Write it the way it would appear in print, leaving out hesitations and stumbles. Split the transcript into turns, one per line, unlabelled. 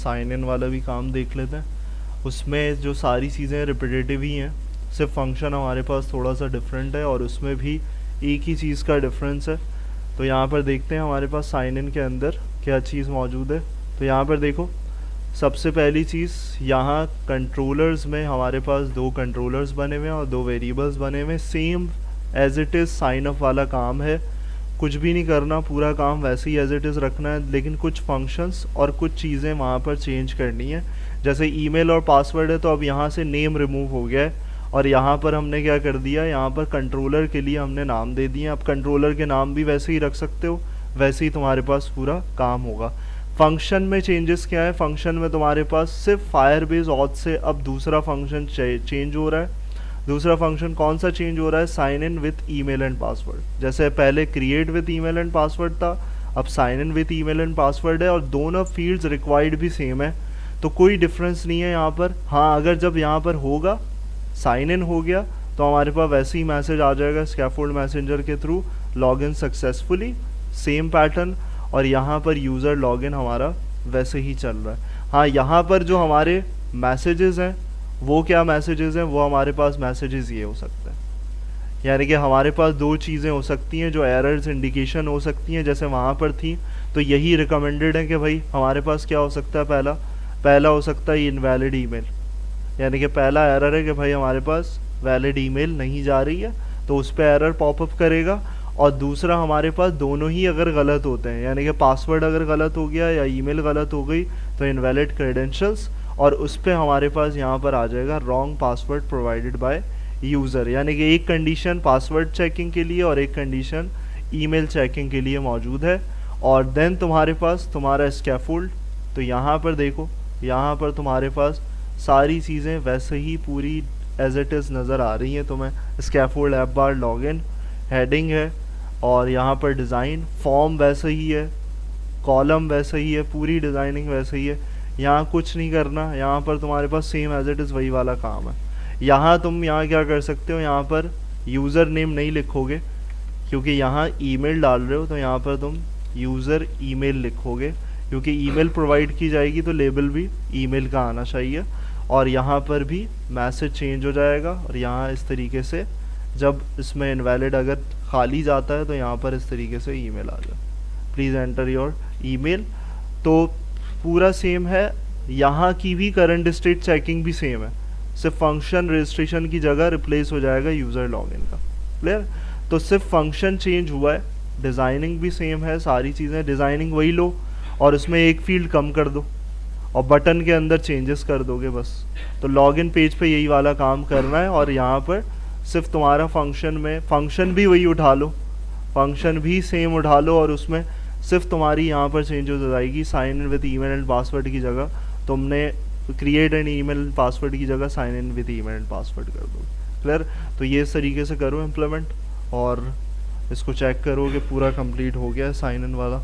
Sign in वाला भी काम देख लेते हैं। उसमें जो सारी चीज़ें रिपीटेटिव ही हैं, सिर्फ फंक्शन हमारे पास थोड़ा सा डिफरेंट है और उसमें भी एक ही चीज़ का डिफरेंस है। तो यहाँ पर देखते हैं हमारे पास साइन इन के अंदर क्या चीज़ मौजूद है। तो यहाँ पर देखो, सबसे पहली चीज़, यहाँ कंट्रोलर्स में हमारे पास दो कंट्रोलर्स बने हुए हैं और दो वेरिएबल्स बने हुए हैं। Same as it is sign up वाला काम है, कुछ भी नहीं करना, पूरा काम वैसे ही एज इट इज़ रखना है, लेकिन कुछ फंक्शंस और कुछ चीज़ें वहाँ पर चेंज करनी है। जैसे ईमेल और पासवर्ड है, तो अब यहाँ से नेम रिमूव हो गया है और यहाँ पर हमने क्या कर दिया, यहाँ पर कंट्रोलर के लिए हमने नाम दे दिए। अब कंट्रोलर के नाम भी वैसे ही रख सकते हो, वैसे ही तुम्हारे पास पूरा काम होगा। फंक्शन में चेंजेस क्या है, फंक्शन में तुम्हारे पास सिर्फ फायरबेस ऑथ से अब दूसरा फंक्शन चेंज हो रहा है। दूसरा फंक्शन कौन सा चेंज हो रहा है, sign in with email and password. जैसे पहले create with email and password था, अब sign in with email and password है और दोनों फील्ड्स रिक्वायर्ड भी सेम है, तो कोई डिफरेंस नहीं है यहाँ पर। हाँ, अगर जब यहाँ पर होगा साइन इन हो गया तो हमारे पास वैसे ही मैसेज आ जाएगा स्कैफोल्ड मैसेंजर के through, login successfully, same pattern, और यहाँ पर यूज़र लॉगिन हमारा वैसे ही चल रहा है। हाँ, यहाँ पर जो हमारे मैसेजेस हैं वो क्या मैसेजेस हैं, वो हमारे पास मैसेजेस ये हो सकते हैं, यानी कि हमारे पास दो चीज़ें हो सकती हैं जो एरर्स इंडिकेशन हो सकती हैं जैसे वहाँ पर थी। तो यही रिकमेंडेड है कि भाई हमारे पास क्या हो सकता है, पहला हो सकता है इनवैलिड ईमेल, यानी कि पहला एरर है कि भाई हमारे पास वैलिड ईमेल नहीं जा रही है, तो उस पर एरर पॉपअप करेगा। और दूसरा हमारे पास दोनों ही अगर गलत होते हैं, यानी कि पासवर्ड अगर गलत हो गया या ईमेल गलत हो गई तो इनवैलिड क्रेडेंशियल्स, और उस पर हमारे पास यहाँ पर आ जाएगा wrong password provided by user, यानी कि एक कंडीशन पासवर्ड चेकिंग के लिए और एक कंडीशन ईमेल चेकिंग के लिए मौजूद है। और देन तुम्हारे पास तुम्हारा स्कैफोल्ड, तो यहाँ पर देखो, यहाँ पर तुम्हारे पास सारी चीज़ें वैसे ही पूरी एज इट इज़ नज़र आ रही हैं तुम्हें। स्कैफोल्ड ऐप बार लॉगिन, हेडिंग है, और यहाँ पर डिज़ाइन फॉर्म वैसे ही है, कॉलम वैसे ही है, पूरी डिज़ाइनिंग वैसे ही है। यहाँ कुछ नहीं करना, यहाँ पर तुम्हारे पास सेम एज इट इज़ वही वाला काम है। यहाँ तुम यहाँ क्या कर सकते हो, यहाँ पर यूज़र नेम नहीं लिखोगे क्योंकि यहाँ ईमेल डाल रहे हो, तो यहाँ पर तुम यूज़र ईमेल लिखोगे, क्योंकि ईमेल प्रोवाइड की जाएगी तो लेबल भी ईमेल का आना चाहिए। और यहाँ पर भी मैसेज चेंज हो जाएगा, और यहाँ इस तरीके से जब इसमें इनवैलिड अगर खाली जाता है तो यहाँ पर इस तरीके से ईमेल आ जाए, प्लीज़ एंटर योर ईमेल। तो पूरा सेम है, यहाँ की भी करंट स्टेट चेकिंग भी सेम है, सिर्फ फंक्शन रजिस्ट्रेशन की जगह रिप्लेस हो जाएगा यूज़र लॉगिन का। क्लियर? तो सिर्फ फंक्शन चेंज हुआ है, डिज़ाइनिंग भी सेम है, सारी चीज़ें डिज़ाइनिंग वही लो और उसमें एक फील्ड कम कर दो और बटन के अंदर चेंजेस कर दोगे बस। तो लॉगिन पेज पे यही वाला काम करना है, और यहाँ पर सिर्फ तुम्हारा फंक्शन में फंक्शन भी वही उठा लो, फंक्शन भी सेम उठा लो, और उसमें सिर्फ तुम्हारी यहाँ पर चेंज हो जाएगी, sign in with email and password की जगह तुमने क्रिएट एन ईमेल पासवर्ड की जगह sign in with email and password कर दो। क्लियर? तो ये इस तरीके से करो इम्प्लीमेंट, और इसको चेक करो कि पूरा कंप्लीट हो गया है साइन इन वाला।